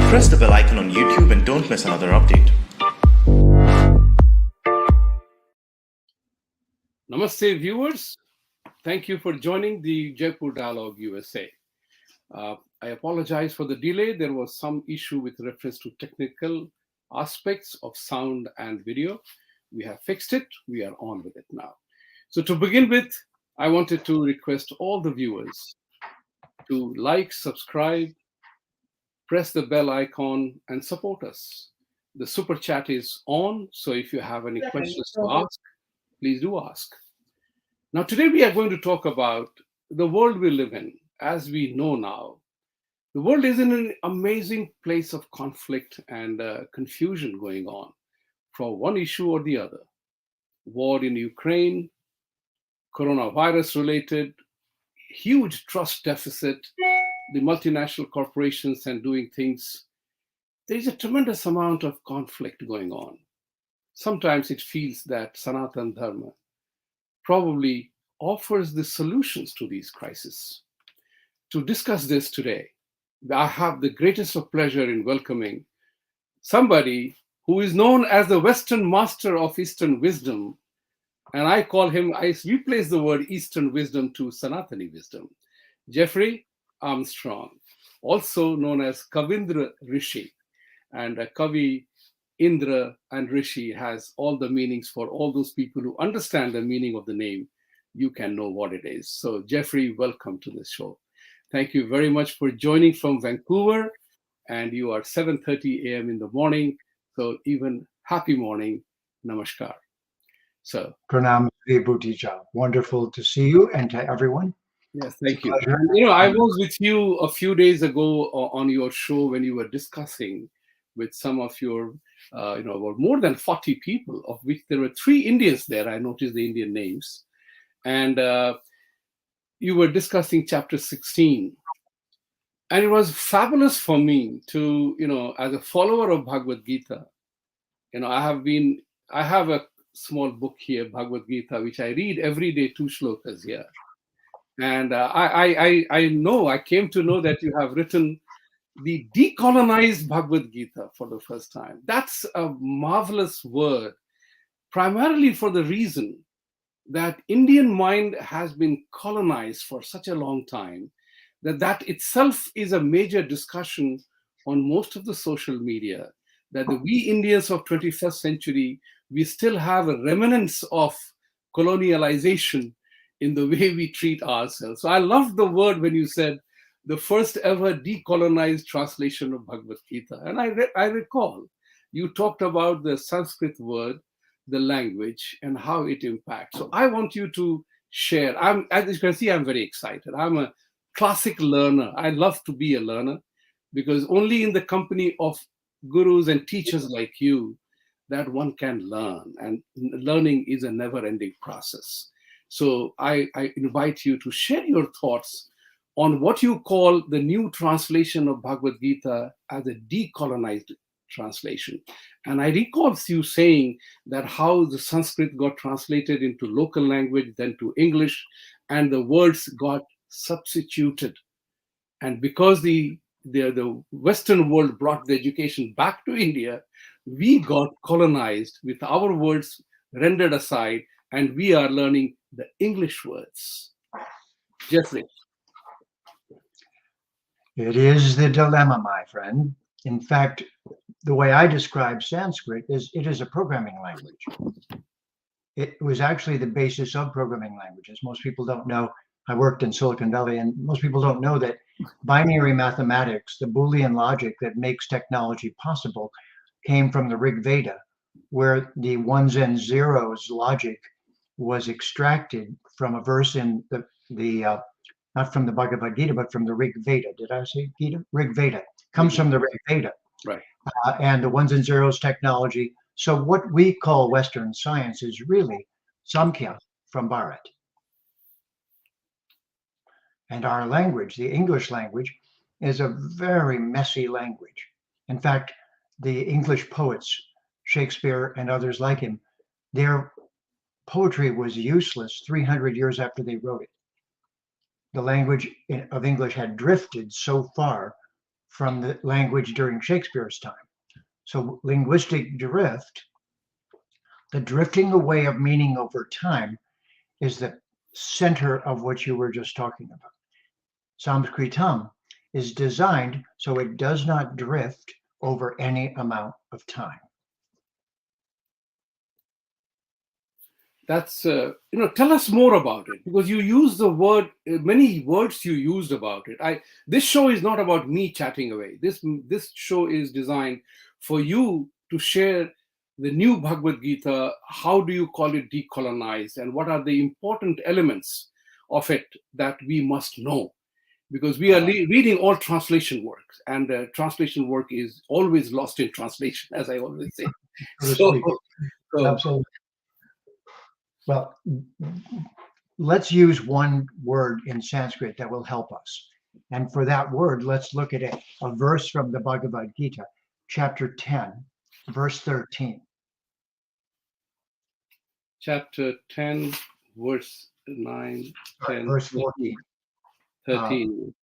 Press the bell icon on YouTube and don't miss another update. Namaste, viewers. Thank you for joining the Jaipur Dialogue USA. I apologize for the delay. There was some issue with reference to technical aspects of sound and video. We have fixed it. We are on with it now. So to begin with, I wanted to request all the viewers to like, subscribe, press the bell icon, and support us. The super chat is on, so if you have any questions to ask, please do ask. Now, today we are going to talk about the world we live in. As we know now, the world is in an amazing place of conflict and confusion going on for one issue or the other. War in Ukraine, coronavirus related, huge trust deficit, the multinational corporations and doing things. There is a tremendous amount of conflict going on. Sometimes it feels that Sanatan Dharma probably offers the solutions to these crises. To discuss this today, I have the greatest of pleasure in welcoming somebody who is known as the Western Master of Eastern Wisdom, and I call him, I replace the word Eastern Wisdom to Sanatani Wisdom, Jeffrey Armstrong, also known as Kavindra Rishi. And Kavi, Indra, and Rishi has all the meanings for all those people who understand the meaning of the name. You can know what it is. So Jeffrey, welcome to this show. Thank you very much for joining from Vancouver. And you are 7:30 a.m. in the morning. So even happy morning. Namaskar. So Pranam Vibhuti. Wonderful to see you and to everyone. Yes, thank you. And, I was with you a few days ago on your show when you were discussing with some of your, about more than 40 people, of which there were 3 Indians there. I noticed the Indian names. And you were discussing chapter 16. And it was fabulous for me to, as a follower of Bhagavad Gita, I have a small book here, Bhagavad Gita, which I read every day, 2 shlokas here. And I came to know that you have written the decolonized Bhagavad Gita for the first time. That's a marvelous word, primarily for the reason that Indian mind has been colonized for such a long time that itself is a major discussion on most of the social media, that we Indians of 21st century, we still have a remnants of colonialization in the way we treat ourselves. So I love the word when you said the first ever decolonized translation of Bhagavad Gita. And I recall you talked about the Sanskrit word, the language, and how it impacts. So I want you to share. As you can see, I'm very excited. I'm a classic learner. I love to be a learner because only in the company of gurus and teachers like you that one can learn. And learning is a never-ending process. So I invite you to share your thoughts on what you call the new translation of Bhagavad Gita as a decolonized translation. And I recall you saying that how the Sanskrit got translated into local language, then to English, and the words got substituted. And because the Western world brought the education back to India, we got colonized with our words rendered aside, and we are learning the English words. Jeffrey. It is the dilemma, my friend. In fact, the way I describe Sanskrit is it is a programming language. It was actually the basis of programming languages. Most people don't know. I worked in Silicon Valley, and most people don't know that binary mathematics, the Boolean logic that makes technology possible, came from the Rig Veda, where the ones and zeros logic was extracted from a verse in the not from the Bhagavad Gita, but from the Rig Veda. Did I say Gita? Rig Veda comes from the Rig Veda. Right. And the ones and zeros technology. So what we call Western science is really Samkhya from Bharat. And our language, the English language, is a very messy language. In fact, the English poets, Shakespeare and others like him, their poetry was useless 300 years after they wrote it. The language of English had drifted so far from the language during Shakespeare's time. So linguistic drift, the drifting away of meaning over time, is the center of what you were just talking about. Sanskritam is designed so it does not drift over any amount of time. That's tell us more about it, because you use the word, many words you used about it. This show is not about me chatting away. This show is designed for you to share the new Bhagavad Gita. How do you call it decolonized, and what are the important elements of it that we must know? Because we are reading all translation works, and translation work is always lost in translation, as I always say. So absolutely. Well, let's use one word in Sanskrit that will help us. And for that word, let's look at a verse from the Bhagavad Gita, chapter 10, verse 13. Chapter 10, verse 9, 10, verse 14. 13.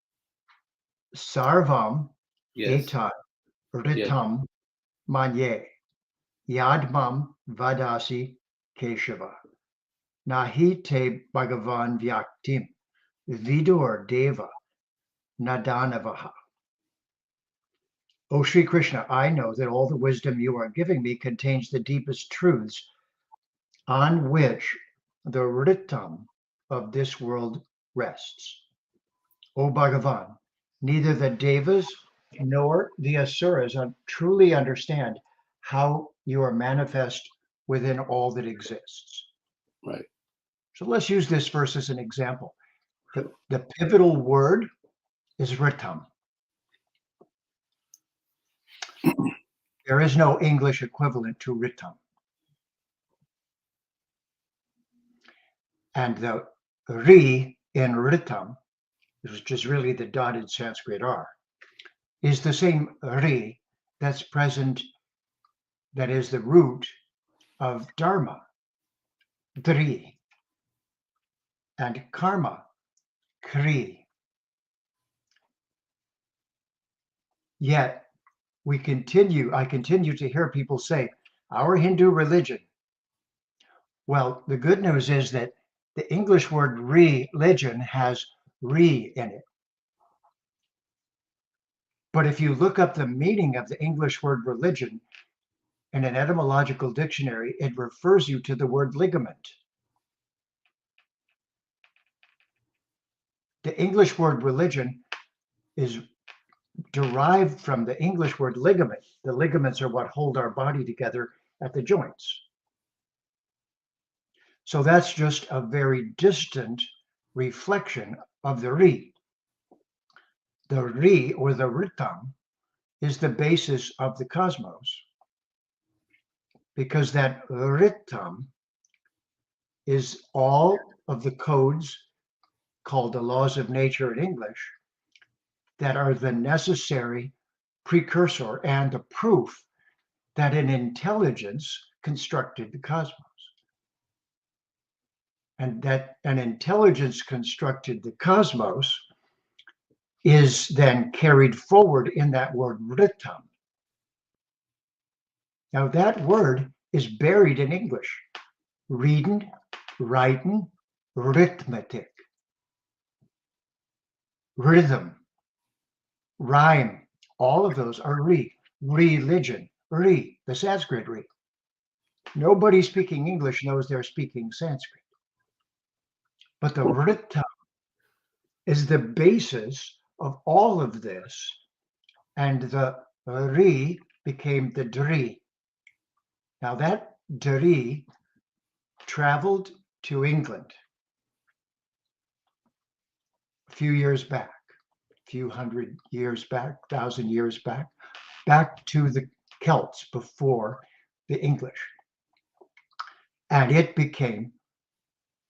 Sarvam Yes. etat ritam manye yadmam vadasi keshava nahi te bhagavan vyaktim vidur deva nadanavaha. O Sri Krishna, I know that all the wisdom you are giving me contains the deepest truths on which the ritam of this world rests. O Bhagavan, neither the devas nor the asuras truly understand how you are manifest within all that exists. Right. So let's use this verse as an example. The pivotal word is ritam. There is no English equivalent to ritam. And the ri in ritam, which is really the dotted Sanskrit R, is the same ri that's present, that is the root of dharma, dri, and karma, kri. Yet I continue to hear people say, our Hindu religion. Well, the good news is that the English word religion has re in it. But if you look up the meaning of the English word religion in an etymological dictionary, it refers you to the word ligament. The English word religion is derived from the English word ligament. The ligaments are what hold our body together at the joints. So that's just a very distant reflection of the ri. The ri, or the ritam, is the basis of the cosmos, because that ritam is all of the codes called the laws of nature in English that are the necessary precursor and the proof that an intelligence constructed the cosmos. And that an intelligence constructed the cosmos is then carried forward in that word ritam. Now that word is buried in English. Reading, writing, arithmetic, rhythm, rhyme, all of those are religion, the Sanskrit re. Nobody speaking English knows they're speaking Sanskrit. But the ritam is the basis of all of this, and the ri became the dri. Now that dri traveled to England a few years back, a few hundred years back, 1,000 years back to the Celts before the English. And it became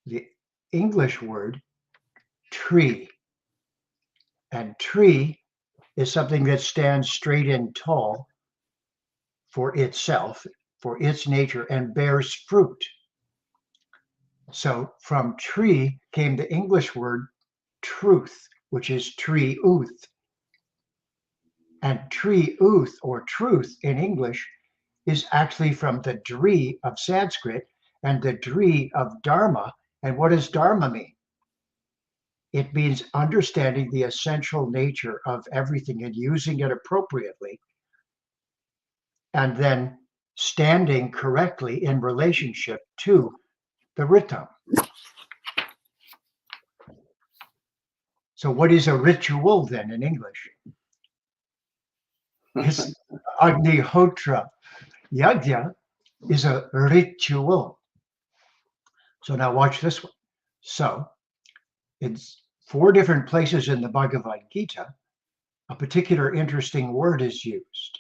the English word tree. And tree is something that stands straight and tall for itself, for its nature, and bears fruit. So from tree came the English word truth, which is tree-uth. And Tri-uth, or truth in English, is actually from the Dri of Sanskrit and the Dri of Dharma. And what does Dharma mean? It means understanding the essential nature of everything and using it appropriately, and then standing correctly in relationship to the Ritam. So what is a ritual then in English? It's Agnihotra. Yajna is a ritual. So now watch this one. So it's 4 different places in the Bhagavad Gita, a particular interesting word is used.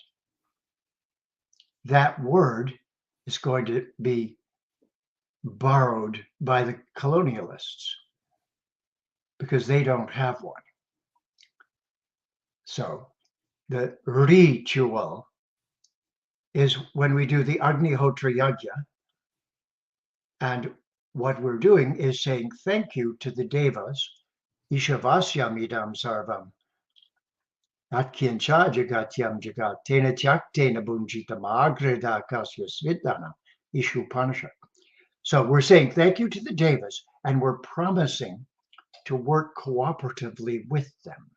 That word is going to be borrowed by the colonialists because they don't have one. So the ritual is when we do the Agnihotra Yajna, and what we're doing is saying thank you to the devas, Ishavasyamidam sarvam, Atkincha jagatyam jagat, tena tyaktena bunjitam agreda kasya svidana, Ishupanishad. So we're saying thank you to the devas, and we're promising to work cooperatively with them.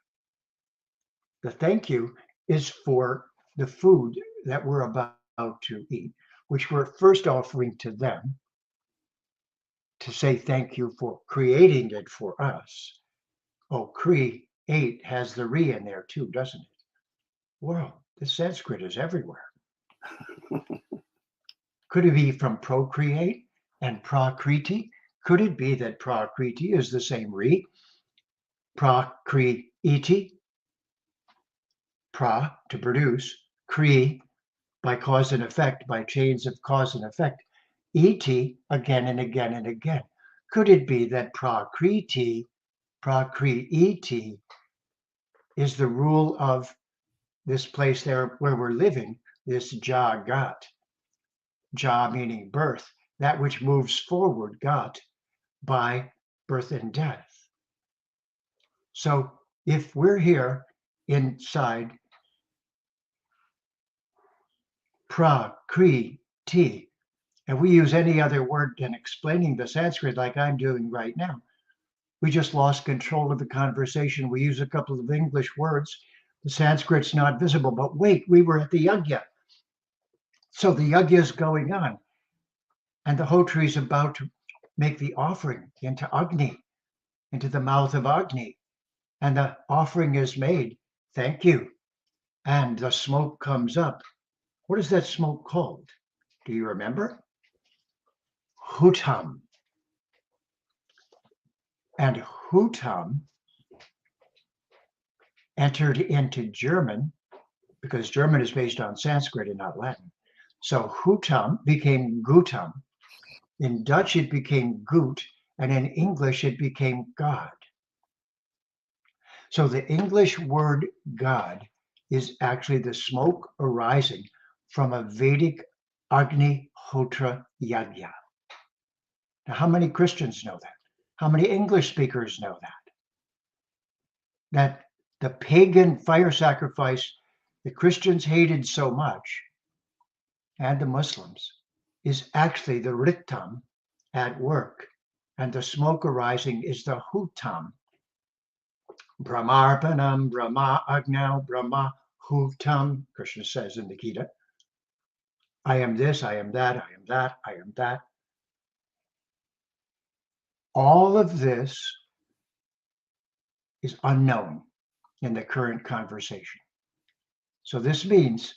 The thank you is for the food that we're about to eat, which we're first offering to them to say thank you for creating it for us. Oh, create has the re in there too, doesn't it? Well, the Sanskrit is everywhere. Could it be from procreate and prakriti? Could it be that prakriti is the same re? Prakriti, pra, to produce, kri, by cause and effect, by chains of cause and effect, iti, again and again and again. Could it be that prakriti is the rule of this place there where we're living, this jagat, ja meaning birth, that which moves forward, gat, by birth and death. So if we're here inside prakriti, and we use any other word than explaining the Sanskrit like I'm doing right now, we just lost control of the conversation. We use a couple of English words. The Sanskrit's not visible, but wait, we were at the yajna. So the yajna is going on, and the Hotri is about to make the offering into Agni, into the mouth of Agni, and the offering is made. Thank you. And the smoke comes up. What is that smoke called? Do you remember? Hutam. And Hutam entered into German, because German is based on Sanskrit and not Latin. So Hutam became Gutam. In Dutch, it became Gut, and in English, it became God. So the English word God is actually the smoke arising from a Vedic Agnihotra Yajna. Now, how many Christians know that? How many English speakers know that? That the pagan fire sacrifice the Christians hated so much, and the Muslims, is actually the Ritam at work, and the smoke arising is the Hutam. Brahmarpanam, Brahma Agnau, Brahma Hutam, Krishna says in the Gita. I am this, I am that, I am that, I am that. All of this is unknown in the current conversation. So this means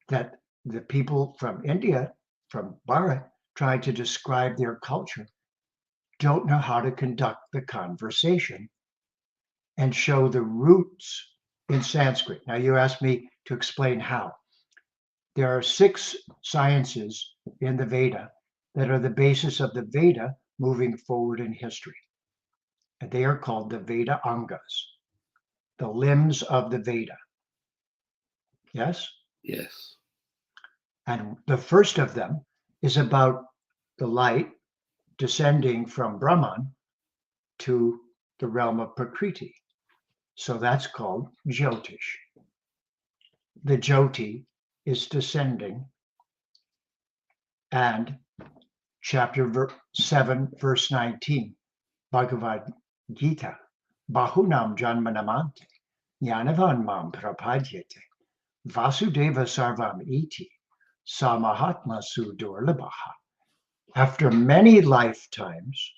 that the people from India, from Bharat, trying to describe their culture, don't know how to conduct the conversation and show the roots in Sanskrit. Now you asked me to explain how. There are 6 sciences in the Veda that are the basis of the Veda moving forward in history. And they are called the Veda Angas, the limbs of the Veda. Yes? Yes. And the first of them is about the light descending from Brahman to the realm of Prakriti. So that's called Jyotish. the Jyoti is descending, and chapter 7, verse 19, Bhagavad Gita, Bahunam Janmanamante, Jnanavan Mam Prapadyate, Vasudeva Sarvam Iti, Samahatma Sudurlabaha. After many lifetimes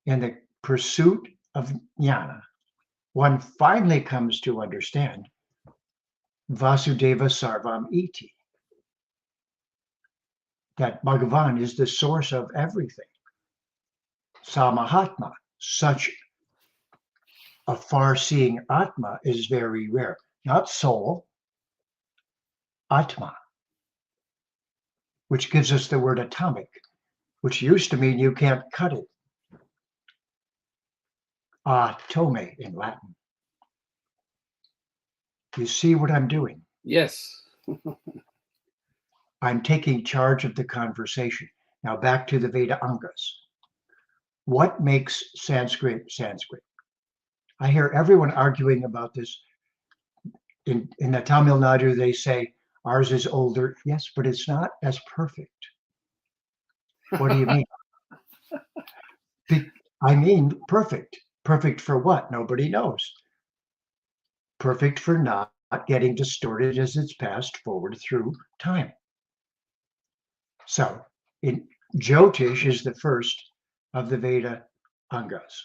in the pursuit of jnana, one finally comes to understand Vasudeva Sarvam Iti, that Bhagavan is the source of everything. Samahatma, such a far-seeing Atma is very rare. Not soul, Atma, which gives us the word atomic, which used to mean you can't cut it. Atome in Latin. You see what I'm doing? Yes. I'm taking charge of the conversation. Now back to the Veda Angas. What makes Sanskrit Sanskrit? I hear everyone arguing about this. In the Tamil Nadu, they say ours is older. Yes, but it's not as perfect. What do you mean? I mean perfect. Perfect for what? Nobody knows. Perfect for not getting distorted as it's passed forward through time. So, Jyotish is the first of the Veda Angas.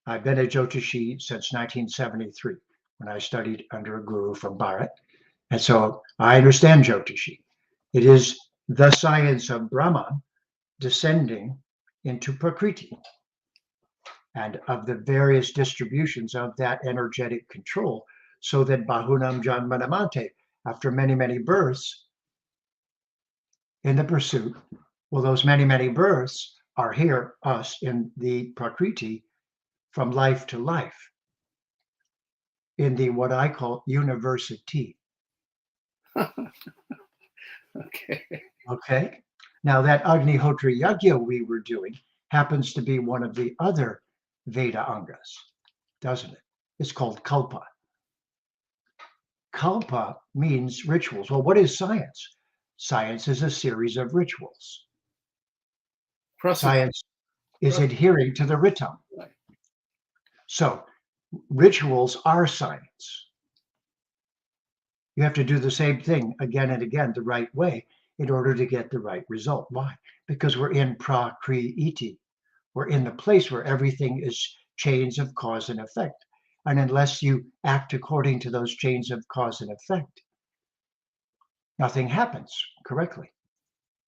I've been a Jyotishi since 1973 when I studied under a guru from Bharat. And so I understand Jyotishi. It is the science of Brahman descending into Prakriti and of the various distributions of that energetic control, so that Bahunam Janmanamante, after many, many births in the pursuit, well, those many, many births are here, us, in the Prakriti, from life to life, in the what I call university. Okay. Okay. Now that Agnihotra Yajna we were doing happens to be one of the other Veda Angas, doesn't it? It's called Kalpa. Kalpa means rituals. Well, what is science? Science is a series of rituals. Science is adhering to the ritam. Right. So rituals are science. You have to do the same thing again and again the right way in order to get the right result. Why? Because we're in prakriti. We're in the place where everything is chains of cause and effect. And unless you act according to those chains of cause and effect, nothing happens correctly.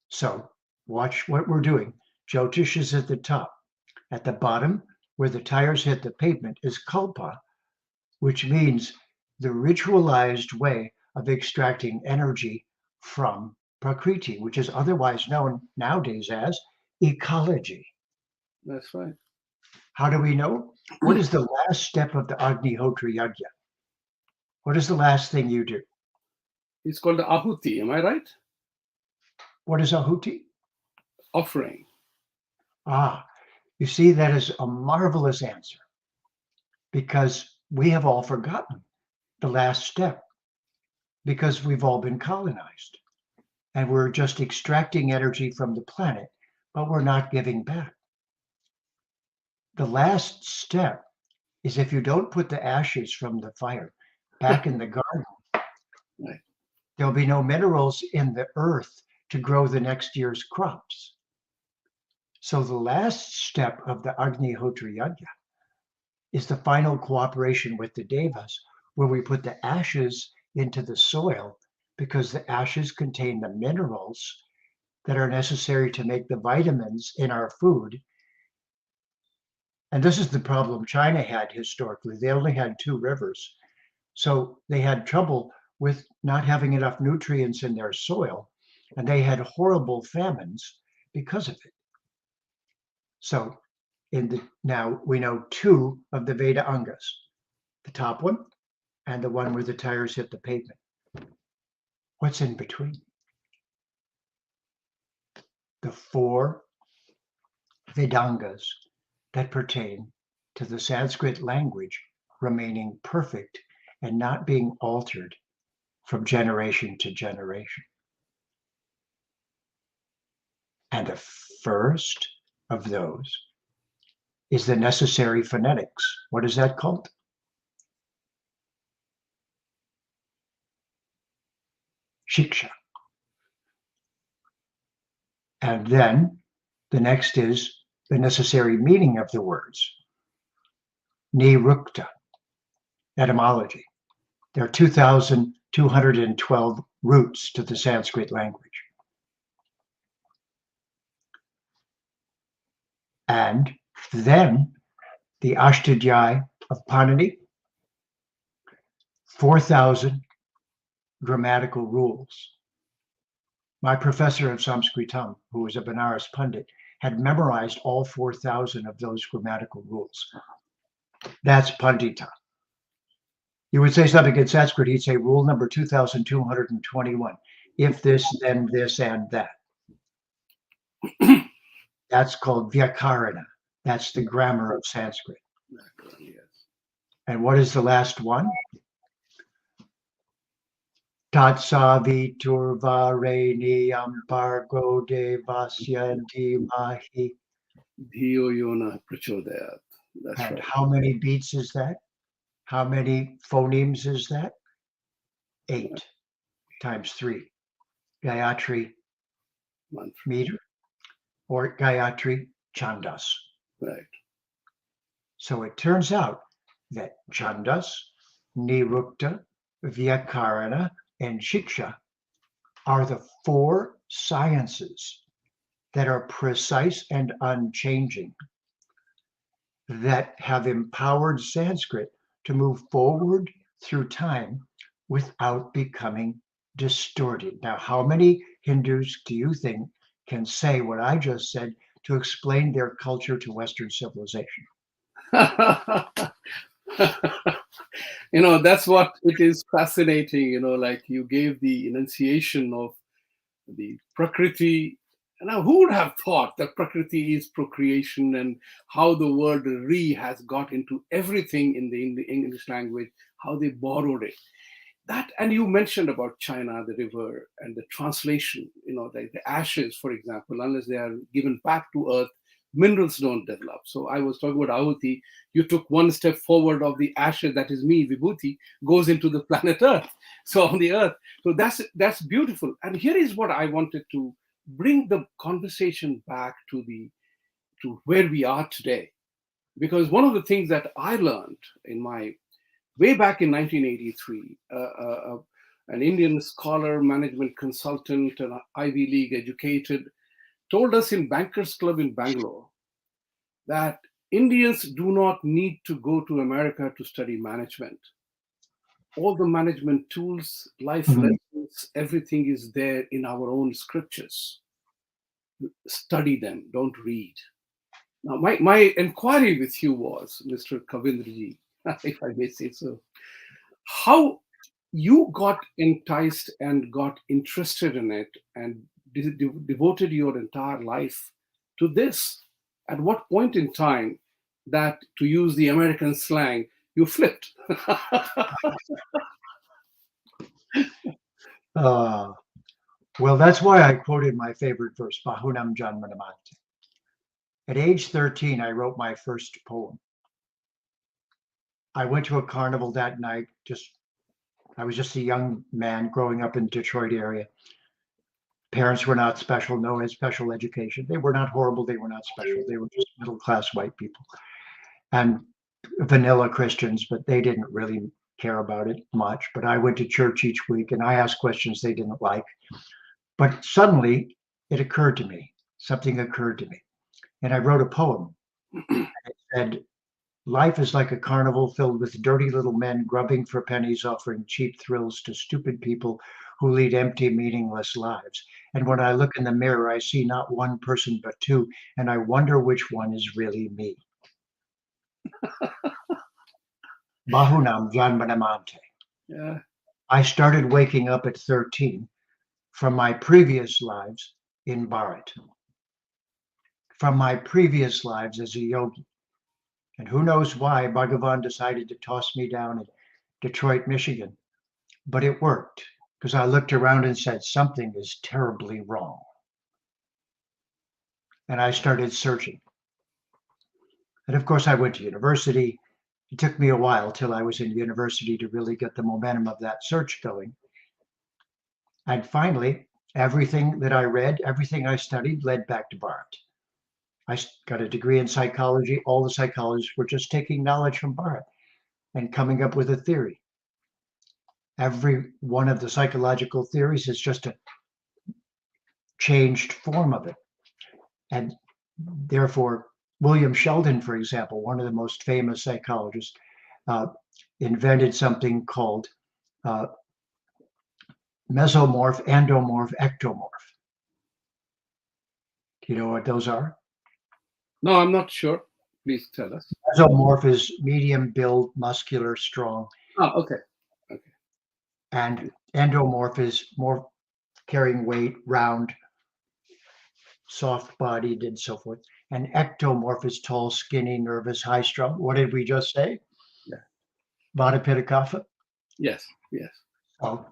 So watch what we're doing. Jyotish is at the top. At the bottom, where the tires hit the pavement, is kalpa, which means the ritualized way of extracting energy from prakriti, which is otherwise known nowadays as ecology. That's right. How do we know? What is the last step of the Agnihotra Yajna? What is the last thing you do? It's called the Ahuti, am I right? What is Ahuti? Offering. You see, that is a marvelous answer, because we have all forgotten the last step, because we've all been colonized and we're just extracting energy from the planet, but we're not giving back. The last step is, if you don't put the ashes from the fire back in the garden, Right. There'll be no minerals in the earth to grow the next year's crops. So the last step of the Agnihotra Yajna is the final cooperation with the Devas, where we put the ashes into the soil, because the ashes contain the minerals that are necessary to make the vitamins in our food. And this is the problem China had historically. They only had 2 rivers. So they had trouble with not having enough nutrients in their soil, and they had horrible famines because of it. So now we know 2 of the Veda Angas, the top one and the one where the tires hit the pavement. What's in between? The 4 Vedangas that pertain to the Sanskrit language remaining perfect and not being altered from generation to generation. And the first of those is the necessary phonetics. What is that called? Shiksha. And then the next is the necessary meaning of the words. Nirukta, etymology. There are 2,212 roots to the Sanskrit language. And then the Ashtadhyayi of Panini, 4,000 grammatical rules. My professor of Sanskritam, who was a Benares Pandit, had memorized all 4,000 of those grammatical rules. That's Pandita. You would say something in Sanskrit, he'd say rule number 2,221. If this, then this, and that. That's called Vyakarana. That's the grammar of Sanskrit. Yes. And what is the last one? Tatsavi turvareniam pargo devasya dimahi. Dhiyo yona prachodayat. That's And right. how many beats is that? How many phonemes is that? 8 times 3. Gayatri meter or Gayatri Chandas. Right. So it turns out that Chandas, Nirukta, Vyakarana, and Shiksha are the 4 sciences that are precise and unchanging, that have empowered Sanskrit to move forward through time without becoming distorted. Now, how many Hindus do you think can say what I just said to explain their culture to Western civilization? That's what it is fascinating, like you gave the enunciation of the Prakriti. Now, who would have thought that Prakriti is procreation, and how the word re has got into everything in the English language, how they borrowed it. That, and you mentioned about China, the river, and the translation, the ashes, for example, unless they are given back to earth, minerals don't develop. So I was talking about Ahuti. You took one step forward of the ashes, that is me, Vibhuti, goes into the planet Earth. So on the Earth. So that's beautiful. And here is what I wanted to bring the conversation back to where we are today. Because one of the things that I learned way back in 1983, an Indian scholar, management consultant, and Ivy League educated, told us in Bankers Club in Bangalore that Indians do not need to go to America to study management. All the management tools, life lessons, everything is there in our own scriptures. Study them, don't read. Now, my inquiry with you was, Mr. Kavindraji, if I may say so, how you got enticed and got interested in it and devoted your entire life to this. At what point in time that, to use the American slang, you flipped? Well, that's why I quoted my favorite verse, Bahunam Janmanamante. At age 13, I wrote my first poem. I went to a carnival that night. I was just a young man growing up in the Detroit area. Parents were not special, no special education. They were not horrible, they were not special. They were just middle-class white people and vanilla Christians, but they didn't really care about it much. But I went to church each week and I asked questions they didn't like. But suddenly something occurred to me. And I wrote a poem. And it said, life is like a carnival filled with dirty little men grubbing for pennies, offering cheap thrills to stupid people who lead empty, meaningless lives. And when I look in the mirror, I see not one person, but 2, and I wonder which one is really me. Bahunam Janmanamante. Yeah. I started waking up at 13 from my previous lives in Bharat, from my previous lives as a yogi. And who knows why Bhagavan decided to toss me down Detroit, Michigan. But it worked because I looked around and said, something is terribly wrong. And I started searching. And of course, I went to university. It took me a while till I was in university to really get the momentum of that search going. And finally, everything that I read, everything I studied led back to Bharat. I got a degree in psychology. All the psychologists were just taking knowledge from Bharat and coming up with a theory. Every one of the psychological theories is just a changed form of it. And therefore, William Sheldon, for example, one of the most famous psychologists, invented something called mesomorph, endomorph, ectomorph. Do you know what those are? No, I'm not sure. Please tell us. Mesomorph is medium build, muscular, strong. Oh, okay. And endomorph is more carrying weight, round, soft-bodied, and so forth. And ectomorph is tall, skinny, nervous, high-strung. What did we just say? Yeah. Vata Pitta Kapha. Yes. So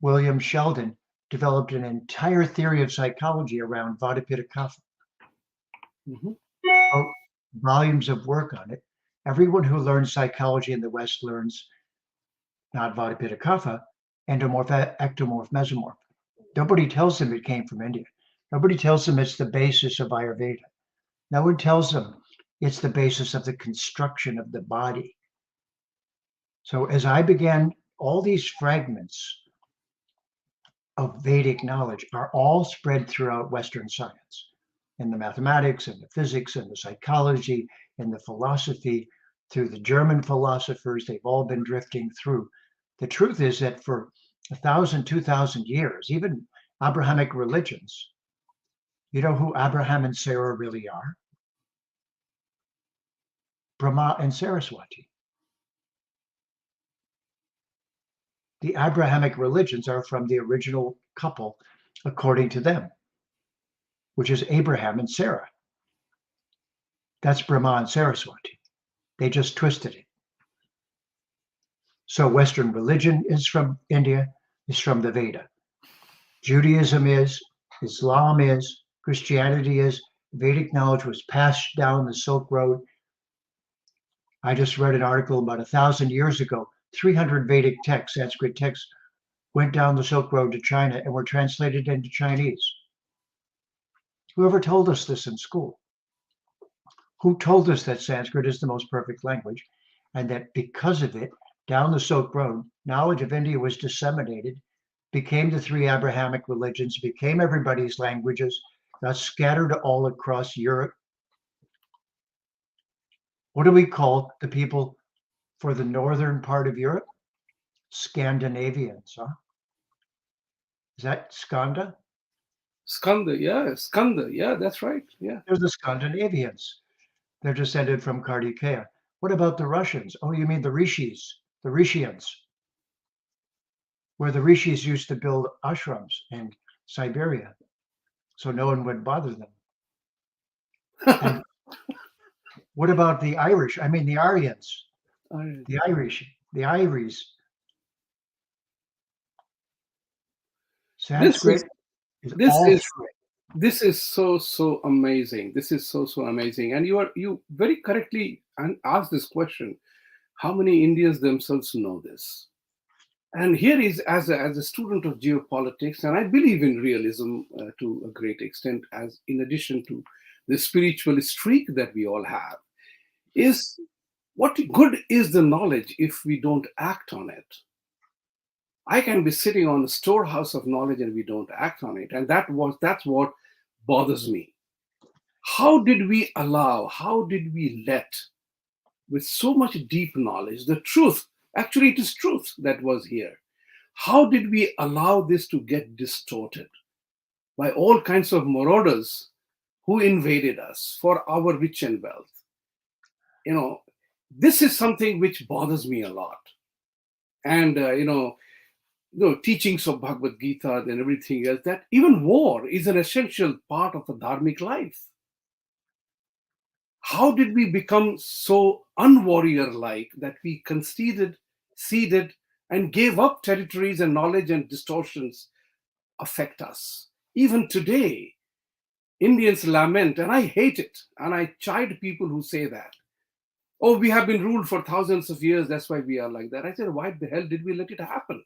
William Sheldon developed an entire theory of psychology around Vata Pitta Kapha. Mm-hmm. Wrote volumes of work on it. Everyone who learns psychology in the West learns not Vata Pitta Kapha, endomorph, ectomorph, mesomorph. Nobody tells them it came from India. Nobody tells them it's the basis of Ayurveda. No one tells them it's the basis of the construction of the body. So as I began, all these fragments of Vedic knowledge are all spread throughout Western science, in the mathematics and the physics and the psychology and the philosophy, through the German philosophers. They've all been drifting through. The truth is that for 1,000, 2,000 years, even Abrahamic religions, you know who Abraham and Sarah really are? Brahma and Saraswati. The Abrahamic religions are from the original couple, according to them, which is Abraham and Sarah. That's Brahma and Saraswati. They just twisted it. So Western religion is from India, is from the Veda. Judaism is, Islam is, Christianity is, Vedic knowledge was passed down the Silk Road. I just read an article about 1,000 years ago, 300 Vedic texts, Sanskrit texts, went down the Silk Road to China and were translated into Chinese. Whoever told us this in school? Who told us that Sanskrit is the most perfect language and that because of it, down the Silk Road, knowledge of India was disseminated, became the three Abrahamic religions, became everybody's languages, got scattered all across Europe. What do we call the people for the northern part of Europe? Scandinavians, huh? Is that Skanda? Skanda, yeah, that's right. Yeah. They're the Scandinavians. They're descended from Kardikeya. What about the Russians? Oh, you mean the Rishis, the Rishians, where the Rishis used to build ashrams in Siberia, so no one would bother them. And what about the Irish? I mean, the Aryans, the Irish, the Iries. Sanskrit This is so amazing. This is so amazing. And you very correctly asked this question: how many Indians themselves know this? And here is, as a student of geopolitics, and I believe in realism to a great extent, as in addition to the spiritual streak that we all have, is what good is the knowledge if we don't act on it? I can be sitting on a storehouse of knowledge and we don't act on it. And that's what bothers me. How did we let, with so much deep knowledge, the truth, actually it is truth that was here. How did we allow this to get distorted by all kinds of marauders who invaded us for our rich and wealth? This is something which bothers me a lot. And, teachings of Bhagavad Gita and everything else, that even war is an essential part of the dharmic life. How did we become so unwarrior-like that we conceded ceded, and gave up territories and knowledge and distortions affect us. Even today, Indians lament, and I hate it, and I chide people who say that. Oh, we have been ruled for thousands of years, that's why we are like that. I said, why the hell did we let it happen?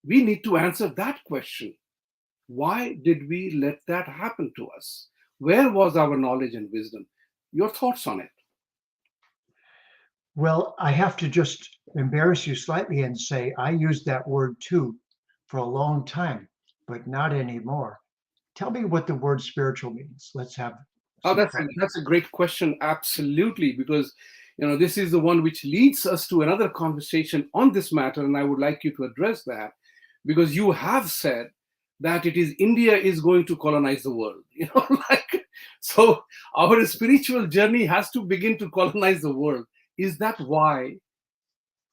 We need to answer that question. Why did we let that happen to us? Where was our knowledge and wisdom? Your thoughts on it? Well, I have to just embarrass you slightly and say I used that word too for a long time, but not anymore. Tell me what the word spiritual means. Let's have Oh, some that's a great question. Absolutely, because this is the one which leads us to another conversation on this matter, and I would like you to address that, because you have said that it is India is going to colonize the world. So our spiritual journey has to begin to colonize the world. Is that why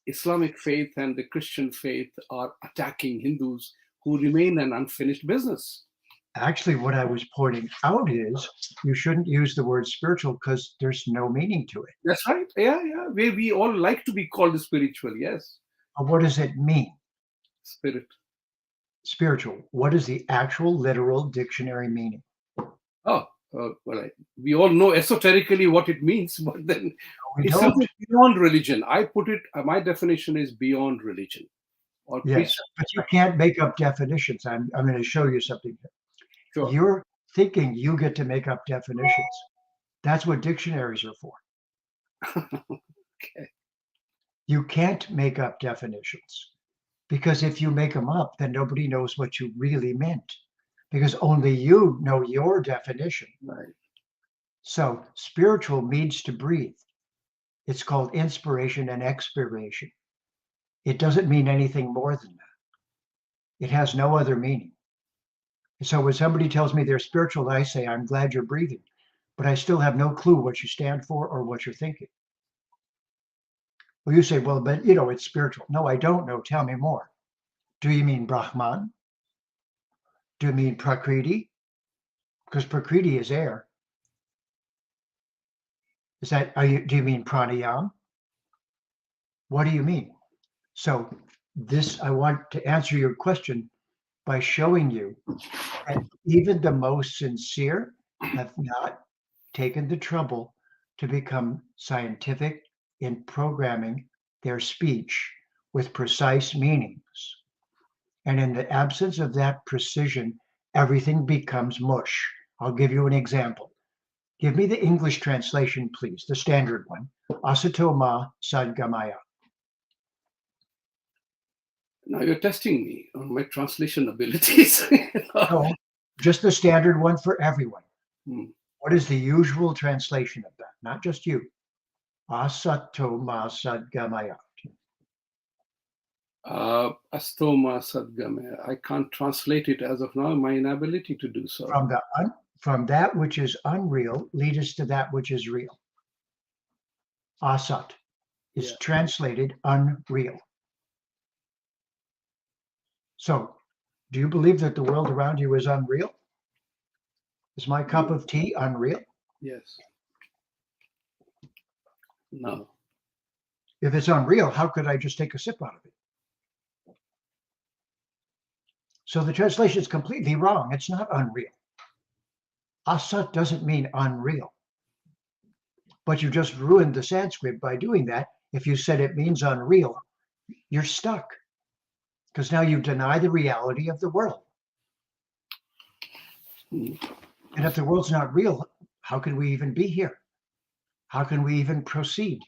Islamic faith and the Christian faith are attacking Hindus who remain an unfinished business? Actually, what I was pointing out is you shouldn't use the word spiritual because there's no meaning to it. That's right. Yeah. We all like to be called spiritual. Yes. What does it mean? Spirit. Spiritual. What is the actual literal dictionary meaning? Oh, we all know esoterically what it means, but then We it's don't. something beyond religion. I put it, my definition is beyond religion. Or Yes, but you can't make up definitions. I'm going to show you something. Sure. You're thinking you get to make up definitions. That's what dictionaries are for. Okay. You can't make up definitions because if you make them up, then nobody knows what you really meant because only you know your definition. Right. So spiritual means to breathe. It's called inspiration and expiration. It doesn't mean anything more than that. It has no other meaning. So when somebody tells me they're spiritual, I say, I'm glad you're breathing, but I still have no clue what you stand for or what you're thinking. Well, you say, well, but it's spiritual. No, I don't know. Tell me more. Do you mean Brahman? Do you mean Prakriti? Because Prakriti is air. Do you mean pranayam? What do you mean? So I want to answer your question by showing you that even the most sincere have not taken the trouble to become scientific in programming their speech with precise meanings. And in the absence of that precision, everything becomes mush. I'll give you an example. Give me the English translation, please, the standard one. Asato ma sadgamaya. Now you're testing me on my translation abilities. No, just the standard one for everyone. Hmm. What is the usual translation of that? Not just you. Asato ma sadgamaya. Astoma Sadgame. I can't translate it as of now, my inability to do so. From that which is unreal, lead us to that which is real. Asat is translated unreal. So, do you believe that the world around you is unreal? Is my cup of tea unreal? Yes. No. If it's unreal, how could I just take a sip out of it? So the translation is completely wrong. It's not unreal. Asat doesn't mean unreal. But you just ruined the Sanskrit by doing that. If you said it means unreal, you're stuck. Because now you deny the reality of the world. And if the world's not real, how can we even be here? How can we even proceed?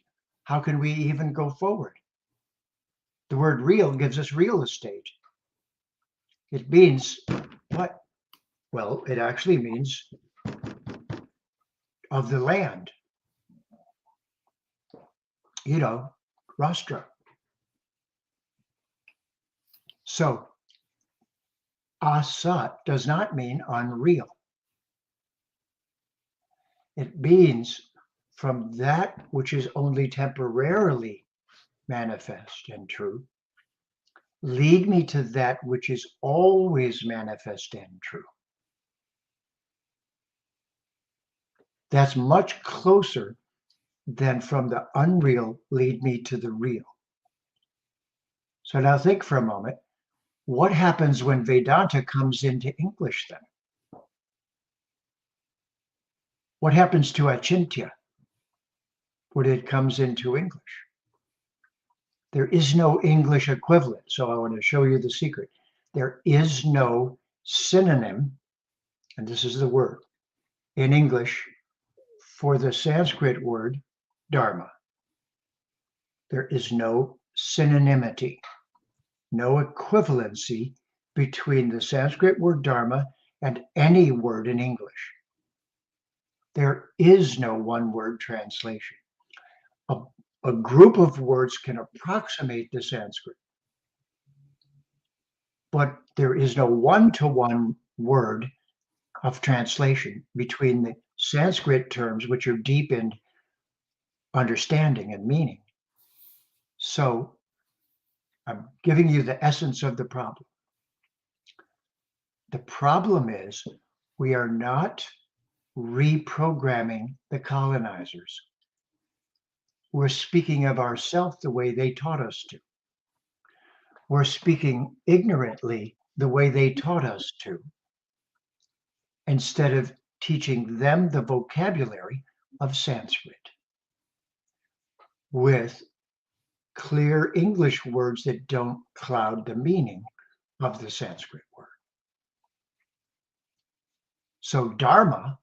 How can we even go forward? The word real gives us real estate. It means what? Well, it actually means of the land. Rashtra. So, asat does not mean unreal. It means from that which is only temporarily manifest and true, lead me to that which is always manifest and true. That's much closer than from the unreal, lead me to the real. So now think for a moment, what happens when Vedanta comes into English then? What happens to Achintya when it comes into English? There is no English equivalent. So I want to show you the secret. There is no synonym, and this is the word, in English for the Sanskrit word Dharma. There is no synonymity, no equivalency between the Sanskrit word Dharma and any word in English. There is no one-word translation. A group of words can approximate the Sanskrit, but there is no one-to-one word of translation between the Sanskrit terms, which are deep in understanding and meaning. So I'm giving you the essence of the problem. The problem is we are not reprogramming the colonizers. We're speaking of ourselves the way they taught us to. We're speaking ignorantly the way they taught us to, instead of teaching them the vocabulary of Sanskrit with clear English words that don't cloud the meaning of the Sanskrit word. So Dharma,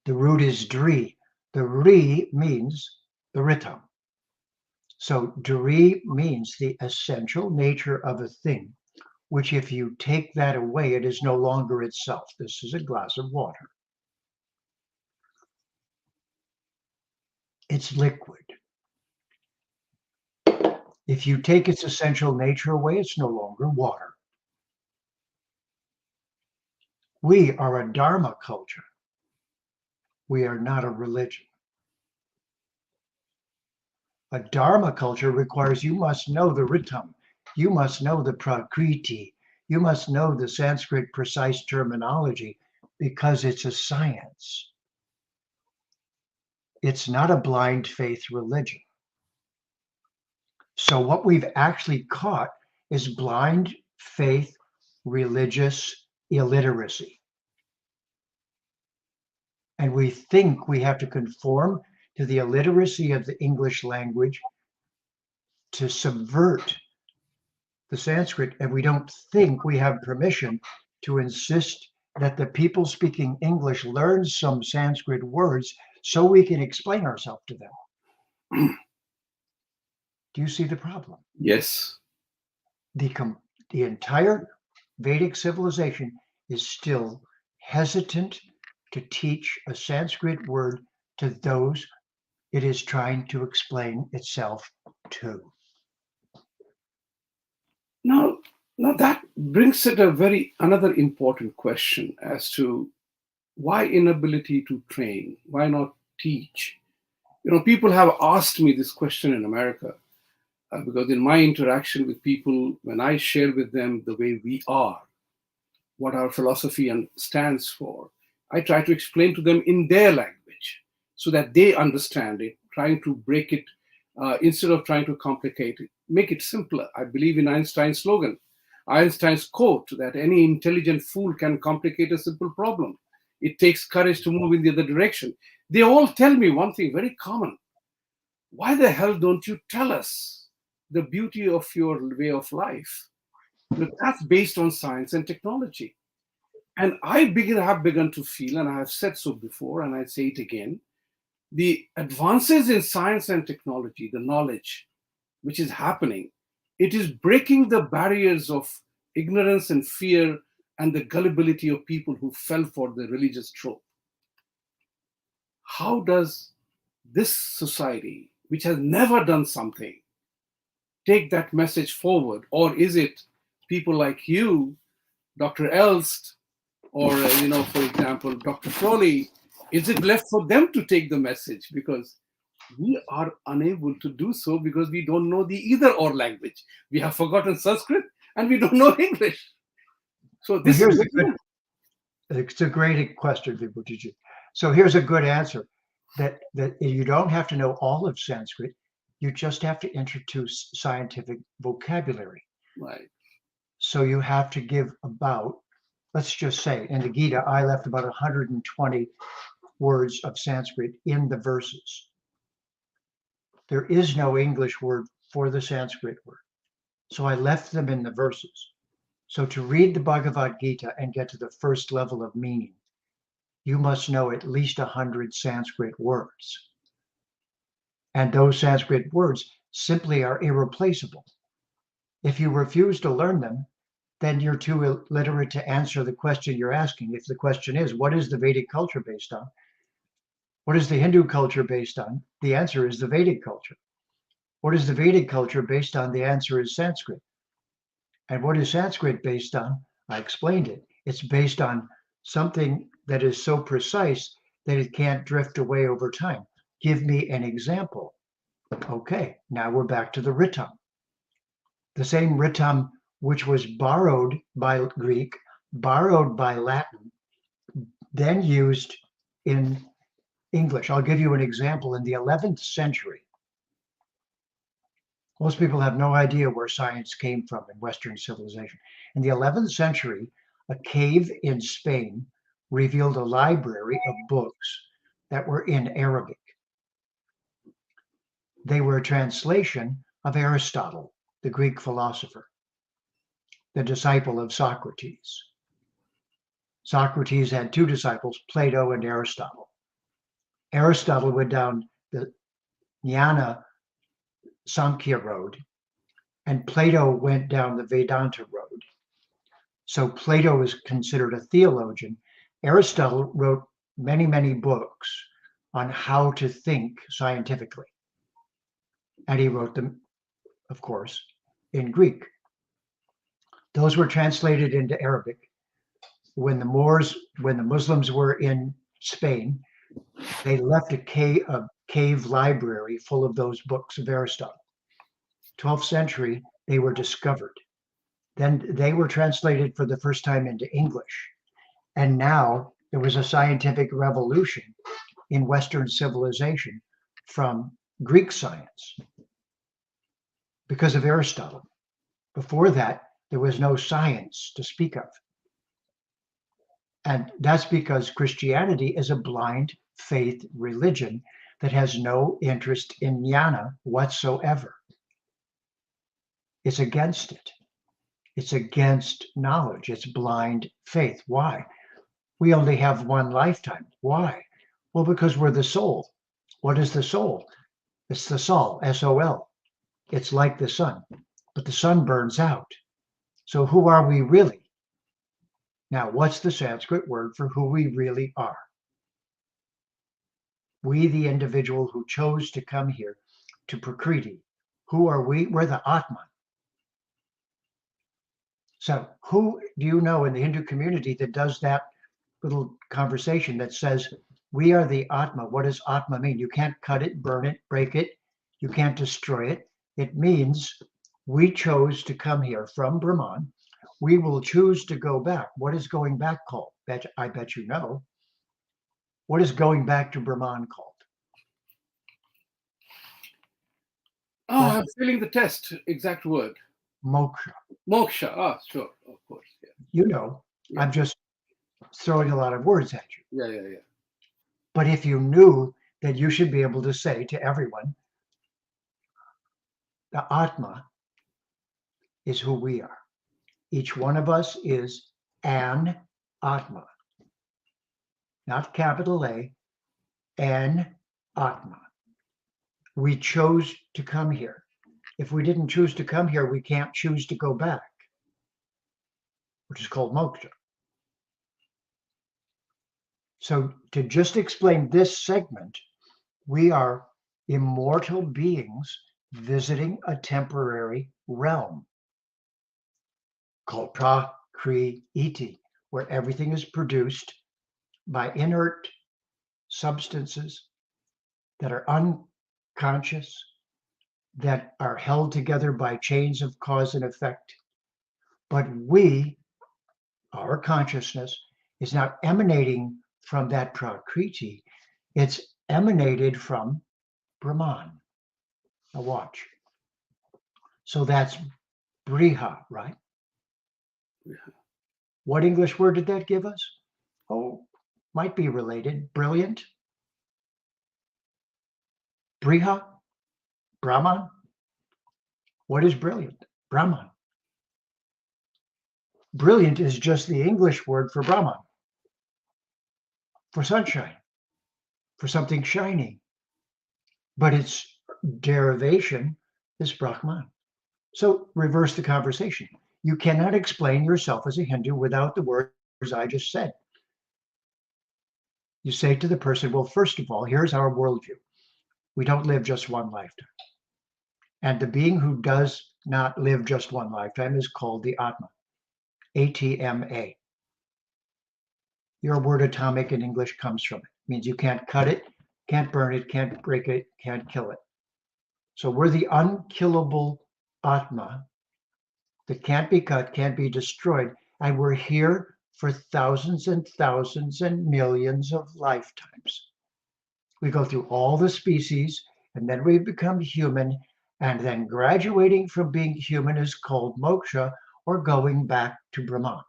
the root is Dri. The Ri means the Ritam. So Dri means the essential nature of a thing, which if you take that away, it is no longer itself. This is a glass of water. It's liquid. If you take its essential nature away, it's no longer water. We are a Dharma culture. We are not a religion. A Dharma culture requires you must know the Ritam, you must know the Prakriti, you must know the Sanskrit precise terminology, because it's a science. It's not a blind faith religion. So what we've actually caught is blind faith religious illiteracy. And we think we have to conform to the illiteracy of the English language to subvert the Sanskrit, and we don't think we have permission to insist that the people speaking English learn some Sanskrit words so we can explain ourselves to them. Do you see the problem? Yes. The entire Vedic civilization is still hesitant to teach a Sanskrit word to those it is trying to explain itself to. Now that brings it another important question as to why inability to train, why not teach? People have asked me this question in America because in my interaction with people, when I share with them the way we are, what our philosophy stands for, I try to explain to them in their language so that they understand it, trying to break it instead of trying to complicate it, make it simpler. I believe in Einstein's slogan, Einstein's quote, that any intelligent fool can complicate a simple problem. It takes courage to move in the other direction. They all tell me one thing very common. Why the hell don't you tell us the beauty of your way of life? But that's based on science and technology. And I have begun to feel, and I have said so before, and I say it again, the advances in science and technology, the knowledge which is happening, it is breaking the barriers of ignorance and fear and the gullibility of people who fell for the religious trope. How does this society, which has never done something, take that message forward? Or is it people like you, Dr. Elst, or, for example, Dr. Crowley, is it left for them to take the message? Because we are unable to do so because we don't know the either or language. We have forgotten Sanskrit and we don't know English. So this is it's a great question, Vibhuti. So here's a good answer, that you don't have to know all of Sanskrit. You just have to introduce scientific vocabulary. Right. So you have to give about, let's just say, in the Gita, I left about 120 words of Sanskrit in the verses. There is no English word for the Sanskrit word. So I left them in the verses. So to read the Bhagavad Gita and get to the first level of meaning, you must know at least 100 Sanskrit words. And those Sanskrit words simply are irreplaceable. If you refuse to learn them, then you're too illiterate to answer the question you're asking. If the question is, what is the Vedic culture based on? What is the Hindu culture based on? The answer is the Vedic culture. What is the Vedic culture based on? The answer is Sanskrit. And what is Sanskrit based on? I explained it. It's based on something that is so precise that it can't drift away over time. Give me an example. Okay, now we're back to the ritam. The same ritam which was borrowed by Greek, borrowed by Latin, then used in English. I'll give you an example. In the 11th century, most people have no idea where science came from in Western civilization. In the 11th century, a cave in Spain revealed a library of books that were in Arabic. They were a translation of Aristotle, the Greek philosopher, the disciple of Socrates. Socrates had two disciples, Plato and Aristotle. Aristotle went down the Jnana Samkhya road, and Plato went down the Vedanta road. So Plato is considered a theologian. Aristotle wrote many, many books on how to think scientifically. And he wrote them, of course, in Greek. Those were translated into Arabic. When the Muslims were in Spain, they left a cave library full of those books of Aristotle. 12th century, they were discovered. Then they were translated for the first time into English. And now there was a scientific revolution in Western civilization from Greek science because of Aristotle. Before that, there was no science to speak of. And that's because Christianity is a blind faith religion that has no interest in jnana whatsoever. It's against it. It's against knowledge. It's blind faith. Why? We only have one lifetime. Why? Well, because we're the soul. What is the soul? It's the sol, S-O-L. It's like the sun, but the sun burns out. So who are we really? Now, what's the Sanskrit word for who we really are? We, the individual who chose to come here to Prakriti. Who are we? We're the Atma. So who do you know in the Hindu community that does that little conversation that says, we are the Atma? What does Atma mean? You can't cut it, burn it, break it. You can't destroy it. It means we chose to come here from Brahman. We will choose to go back. What is going back called? I bet you know. What is going back to Brahman called? Oh, I'm failing the test. Exact word. Moksha. Moksha. Ah, sure. Of course. Yeah. You know, Yeah. I'm just throwing a lot of words at you. Yeah. But if you knew that you should be able to say to everyone, the Atma is who we are. Each one of us is an Atma. Not capital A, an Atma. We chose to come here. If we didn't choose to come here, we can't choose to go back, which is called moksha. So to just explain this segment, we are immortal beings visiting a temporary realm called Prakriti, where everything is produced by inert substances that are unconscious, that are held together by chains of cause and effect. But we, our consciousness, is not emanating from that Prakriti. It's emanated from Brahman. a watch. So that's briha, right? Yeah. What English word did that give us? Oh, might be related. Brilliant. Briha, Brahman. What is brilliant? Brahman. Brilliant is just the English word for Brahman, for sunshine, for something shiny. But its derivation is Brahman. So reverse the conversation. You cannot explain yourself as a Hindu without the words I just said. You say to the person, well, first of all, here's our worldview. We don't live just one lifetime. And the being who does not live just one lifetime is called the Atma, A-T-M-A. Your word atomic in English comes from it. It means you can't cut it, can't burn it, can't break it, can't kill it. So we're the unkillable Atma that can't be cut, can't be destroyed. And we're here for thousands and thousands and millions of lifetimes. We go through all the species, and then we become human, and then graduating from being human is called moksha, or going back to Brahman.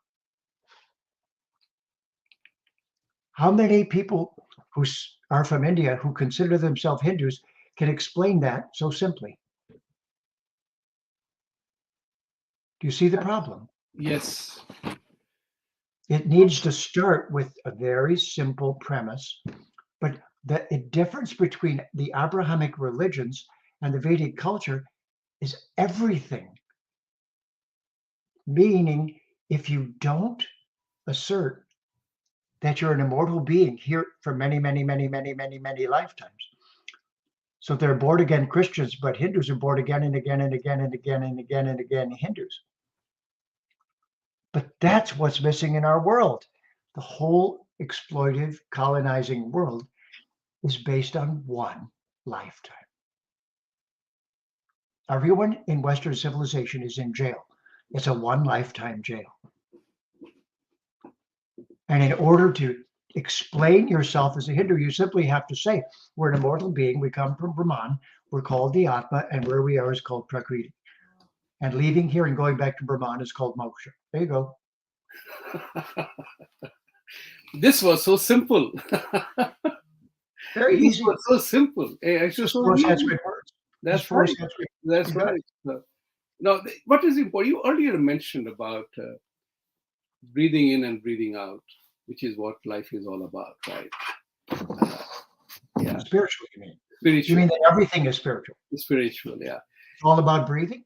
How many people who are from India who consider themselves Hindus can explain that so simply? Do you see the problem? Yes. It needs to start with a very simple premise, but the difference between the Abrahamic religions and the Vedic culture is everything. Meaning, if you don't assert that you're an immortal being here for many, many, many, many, many, many lifetimes. So they're born again Christians, but Hindus are born again and again and again and again and again and again Hindus. But that's what's missing in our world. The whole exploitive, colonizing world is based on one lifetime. Everyone in Western civilization is in jail. It's a one lifetime jail. And in order to explain yourself as a Hindu, you simply have to say, we're an immortal being, we come from Brahman, we're called the Atma, and where we are is called Prakriti. And leaving here and going back to Brahman is called moksha. There you go. This was so simple. Very This easy. was so simple. It's Just so four easy. Sanskrit words. That's Just four right. Sanskrit. That's You got right. Now, what is important? You earlier mentioned about breathing in and breathing out, which is what life is all about, right? Yeah, Spiritual, you mean? spiritual. You mean that everything is spiritual? Spiritual, yeah. It's all about breathing?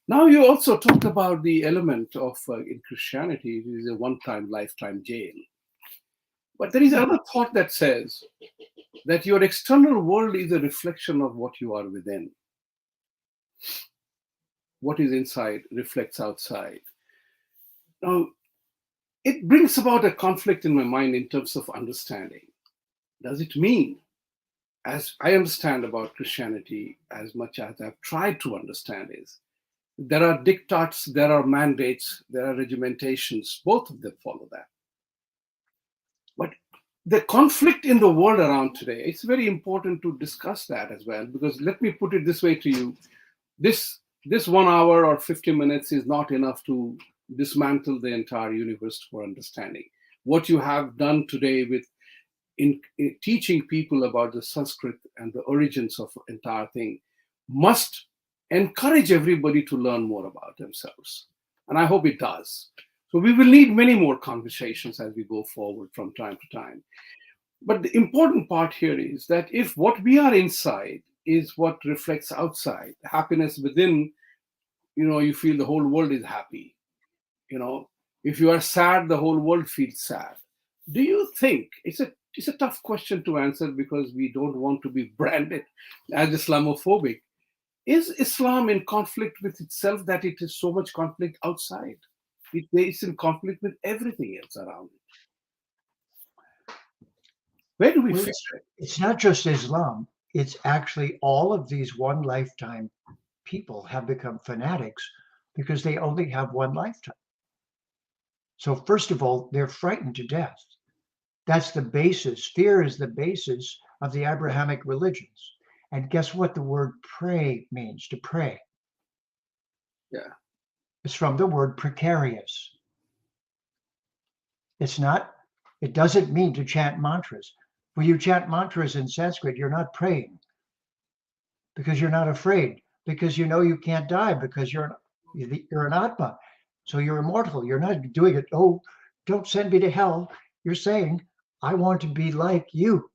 Now you also talked about the element of in Christianity, it is a one-time lifetime jail. But there is another thought that says that your external world is a reflection of what you are within. What is inside reflects outside. Now, it brings about a conflict in my mind in terms of understanding. Does it mean, as I understand about Christianity, as much as I've tried to understand, is there are diktats, there are mandates, there are regimentations, both of them follow that. But the conflict in the world around today, it's very important to discuss that as well, because let me put it this way to you. This 1 hour or 50 minutes is not enough to dismantle the entire universe for understanding. What you have done today with in teaching people about the Sanskrit and the origins of the entire thing must encourage everybody to learn more about themselves. And I hope it does. So we will need many more conversations as we go forward from time to time. But the important part here is that if what we are inside is what reflects outside, happiness within, you feel the whole world is happy. If you are sad, the whole world feels sad. Do you think it's a tough question to answer because we don't want to be branded as Islamophobic? Is Islam in conflict with itself that it is so much conflict outside? It's in conflict with everything else around it. Where do we fit it? It's not just Islam. It's actually all of these one lifetime people have become fanatics because they only have one lifetime. So first of all, they're frightened to death. That's the basis. Fear is the basis of the Abrahamic religions. And guess what the word pray means? To pray. Yeah. It's from the word precarious. It doesn't mean to chant mantras. When you chant mantras in Sanskrit, you're not praying because you're not afraid, because you know you can't die, because you're an Atma. So you're immortal. You're not doing it, oh, don't send me to hell. You're saying, I want to be like you.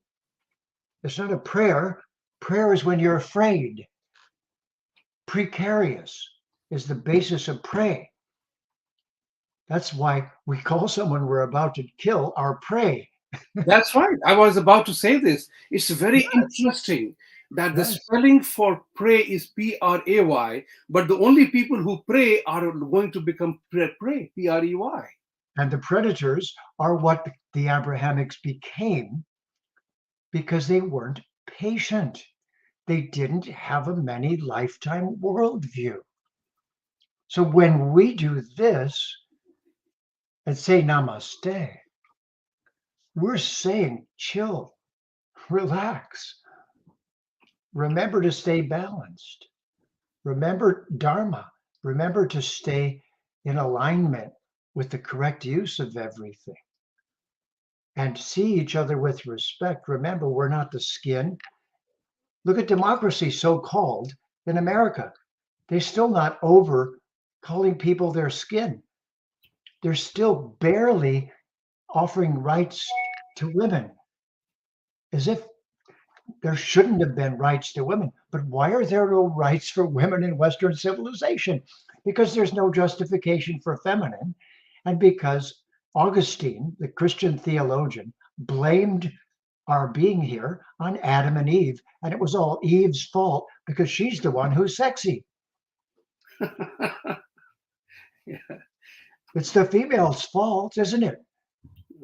It's not a prayer. Prayer is when you're afraid. Precarious is the basis of prey. That's why we call someone we're about to kill our prey. That's right. I was about to say this. It's very interesting that the Yes. spelling for pray is P-R-A-Y, but the only people who pray are going to become prey, P-R-E-Y. And the predators are what the Abrahamics became because they weren't patient. They didn't have a many lifetime worldview. So when we do this and say namaste, we're saying chill, relax, remember to stay balanced, remember dharma, remember to stay in alignment with the correct use of everything, and see each other with respect. Remember, we're not the skin. Look at democracy, so-called, in America. They're still not over calling people their skin. They're still barely offering rights to women, as if there shouldn't have been rights to women. But why are there no rights for women in Western civilization? Because there's no justification for feminine, and because Augustine, the Christian theologian, blamed our being here on Adam and Eve, and it was all Eve's fault because she's the one who's sexy. Yeah. It's the female's fault, isn't it?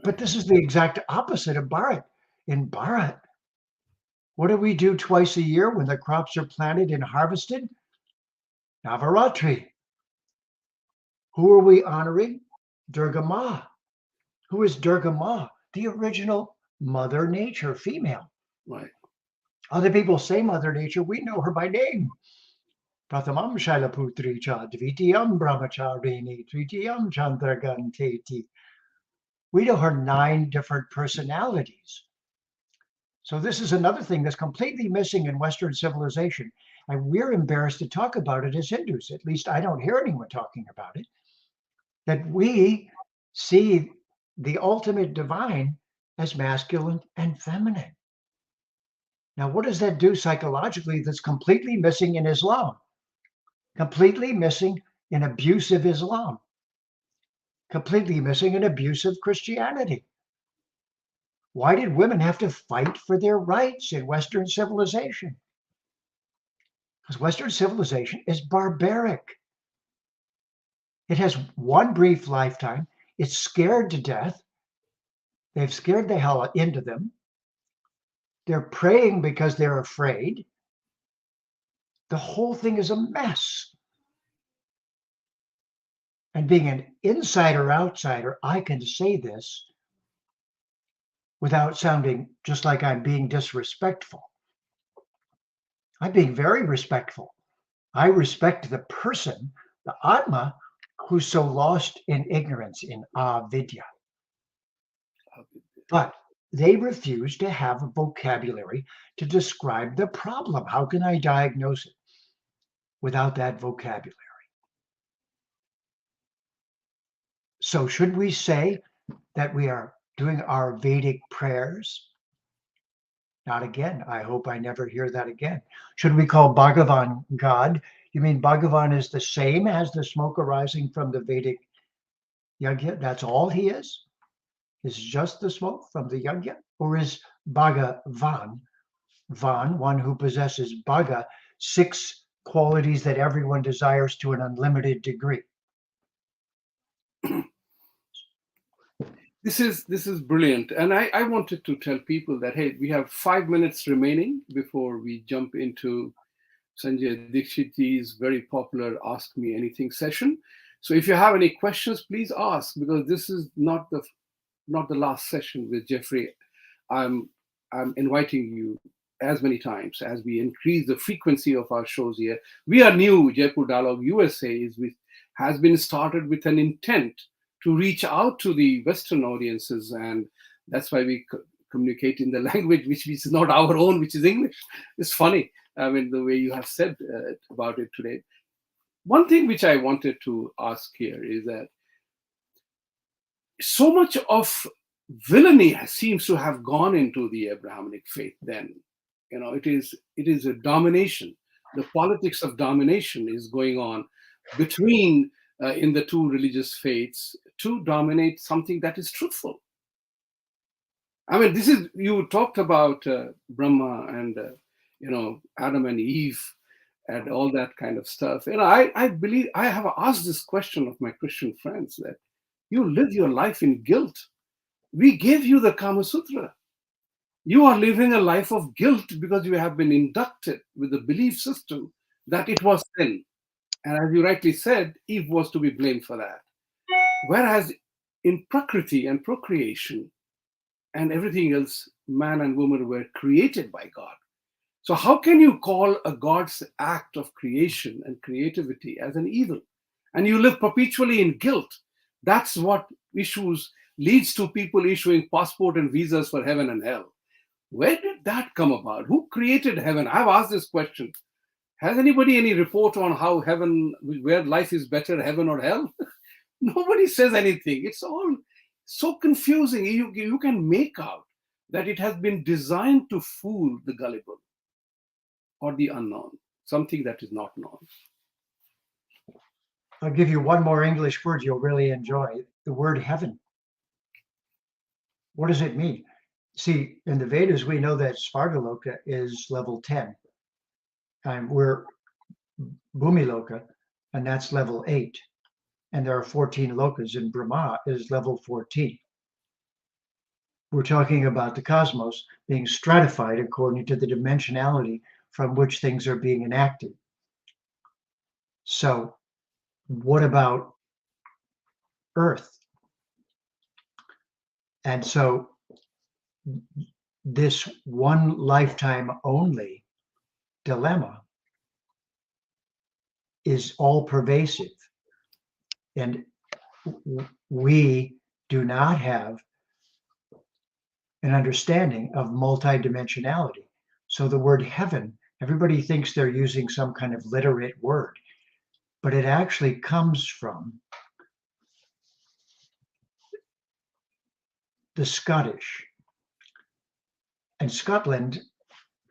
But this is the exact opposite of Bharat. In Bharat, what do we do twice a year when the crops are planted and harvested? Navaratri. Who are we honoring? Durga Ma. Who is Durga Ma? The original Mother Nature, female. Right. Other people say Mother Nature. We know her by name. Prathamam Shailaputri cha, Dvitiyam Brahmacharini, Tritiyam Chandraganteti. We know her 9 different personalities. So this is another thing that's completely missing in Western civilization. And we're embarrassed to talk about it as Hindus. At least I don't hear anyone talking about it. That we see the ultimate divine as masculine and feminine. Now, what does that do psychologically that's completely missing in Islam? Completely missing in abusive Islam. Completely missing in abusive Christianity. Why did women have to fight for their rights in Western civilization? Because Western civilization is barbaric. It has one brief lifetime. It's scared to death. They've scared the hell into them. They're praying because they're afraid. The whole thing is a mess. And being an outsider, I can say this without sounding just like I'm being disrespectful. I'm being very respectful. I respect the person, the Atma, who's so lost in ignorance, in avidya. But they refuse to have a vocabulary to describe the problem. How can I diagnose it without that vocabulary? So should we say that we are doing our Vedic prayers? Not again. I hope I never hear that again. Should we call Bhagavan God? You mean Bhagavan is the same as the smoke arising from the Vedic yajna? That's all he is? Is just the smoke from the yajna? Or is Bhagavan, one who possesses Bhaga, 6 qualities that everyone desires to an unlimited degree? This is brilliant. And I wanted to tell people that, hey, we have 5 minutes remaining before we jump into Sanjay Dikshitji's very popular Ask Me Anything session. So if you have any questions, please ask, because this is not the last session with Jeffrey. I'm inviting you as many times as we increase the frequency of our shows here. We are new. Jaipur Dialogue USA has been started with an intent to reach out to the Western audiences, and that's why we communicate in the language which is not our own, which is English. It's funny, I mean, the way you have said about it today. One thing which I wanted to ask here is that so much of villainy seems to have gone into the Abrahamic faith then. It is a domination. The politics of domination is going on between in the two religious faiths to dominate something that is truthful. I mean, you talked about Brahma and Adam and Eve and all that kind of stuff. I believe I have asked this question of my Christian friends, that you live your life in guilt. We gave you the Kama Sutra. You are living a life of guilt because you have been inducted with the belief system that it was sin. And as you rightly said, Eve was to be blamed for that. Whereas in Prakriti and procreation and everything else, man and woman were created by God. So how can you call a God's act of creation and creativity as an evil? And you live perpetually in guilt. That's what leads to people issuing passport and visas for heaven and hell. Where did that come about? Who created heaven? I've asked this question. Has anybody any report on how heaven, where life is better, heaven or hell? Nobody says anything. It's all so confusing. You can make out that it has been designed to fool the gullible or the unknown, something that is not known. I'll give you one more English word you'll really enjoy, the word heaven. What does it mean? See, in the Vedas, we know that Svargaloka is level 10. And we're Bhumiloka, and that's level 8. And there are 14 lokas, and Brahma is level 14. We're talking about the cosmos being stratified according to the dimensionality from which things are being enacted. So what about Earth? And so this one lifetime only dilemma is all pervasive. And we do not have an understanding of multidimensionality. So the word heaven, everybody thinks they're using some kind of literate word, but it actually comes from the Scottish. And Scotland,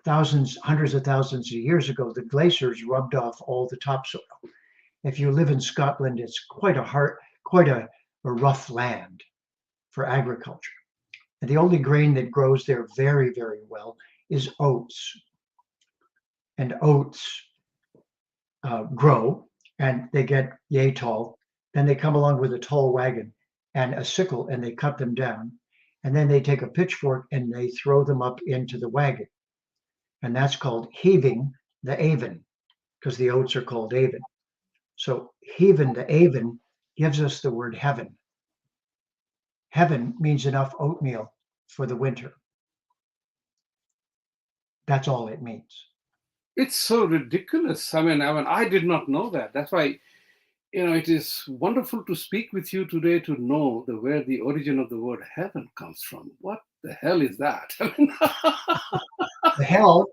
hundreds of thousands of years ago, the glaciers rubbed off all the topsoil. If you live in Scotland, it's quite a rough land for agriculture. And the only grain that grows there very, very well is oats. And oats grow, and they get yay tall. Then they come along with a tall wagon and a sickle, and they cut them down. And then they take a pitchfork and they throw them up into the wagon. And that's called heaving the avon, because the oats are called avon. So heaving the avon gives us the word heaven. Heaven means enough oatmeal for the winter. That's all it means. It's so ridiculous. I mean, I did not know that. That's why, it is wonderful to speak with you today to know where the origin of the word heaven comes from. What the hell is that? The hell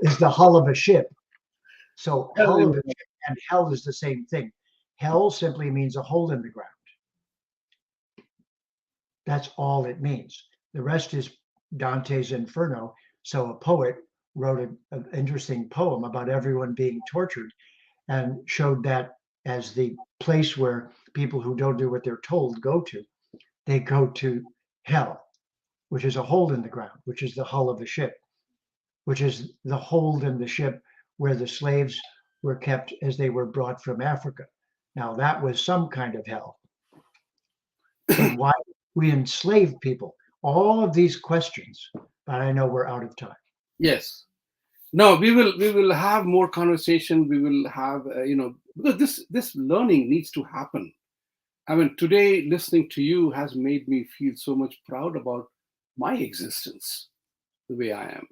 is the hull of a ship. So hull of a ship and hell is the same thing. Hell simply means a hole in the ground. That's all it means. The rest is Dante's Inferno. So a poet wrote an interesting poem about everyone being tortured and showed that as the place where people who don't do what they're told go to. They go to hell, which is a hole in the ground, which is the hull of a ship, which is the hold in the ship where the slaves were kept as they were brought from Africa. Now that was some kind of hell. And why we enslave people? All of these questions, but I know we're out of time. Yes. No, we will have more conversation. We will have, because this learning needs to happen. I mean, today listening to you has made me feel so much proud about my existence, the way I am.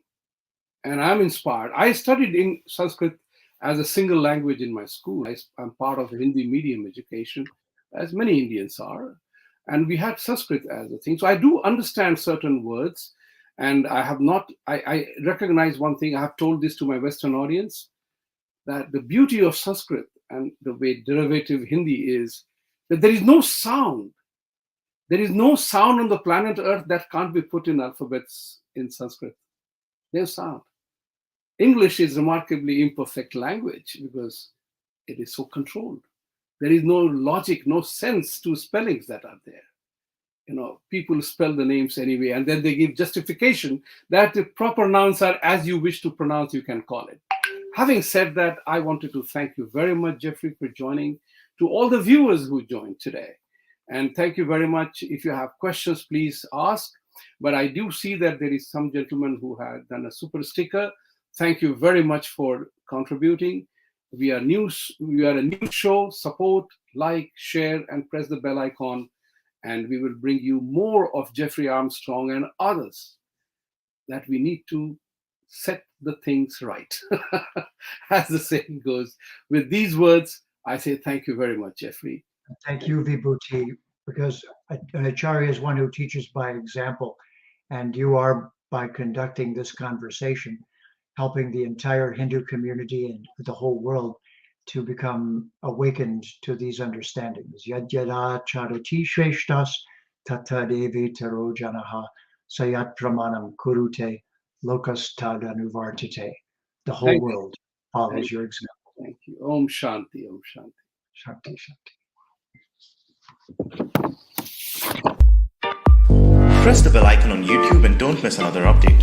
and I'm inspired. I studied in Sanskrit as a single language in my school. I'm part of Hindi medium education, as many Indians are. And we had Sanskrit as a thing. So I do understand certain words. And I recognize one thing. I have told this to my Western audience, that the beauty of Sanskrit and the way derivative Hindi is that there is no sound. There is no sound on the planet Earth that can't be put in alphabets in Sanskrit. There's sound. English is remarkably imperfect language because it is so controlled. There is no logic, no sense to spellings that are there. People spell the names anyway, and then they give justification that the proper nouns are as you wish to pronounce, you can call it. Having said that, I wanted to thank you very much, Jeffrey, for joining, to all the viewers who joined today. And thank you very much. If you have questions, please ask. But I do see that there is some gentleman who had done a super sticker. Thank you very much for contributing. We are a new show. Support, like, share, and press the bell icon. And we will bring you more of Jeffrey Armstrong and others that we need to set the things right. As the saying goes. With these words, I say thank you very much, Jeffrey. Thank you, Vibhuti, because an Acharya is one who teaches by example, and you are, by conducting this conversation, helping the entire Hindu community and the whole world to become awakened to these understandings. Yad yada charati shreshtas tata devi taro janaha sayat pramanam kurute lokas tadanuvartate. The whole world follows your example. Thank you. Om Shanti, Om Shanti. Shanti, Shanti. Press the bell icon on YouTube and don't miss another update.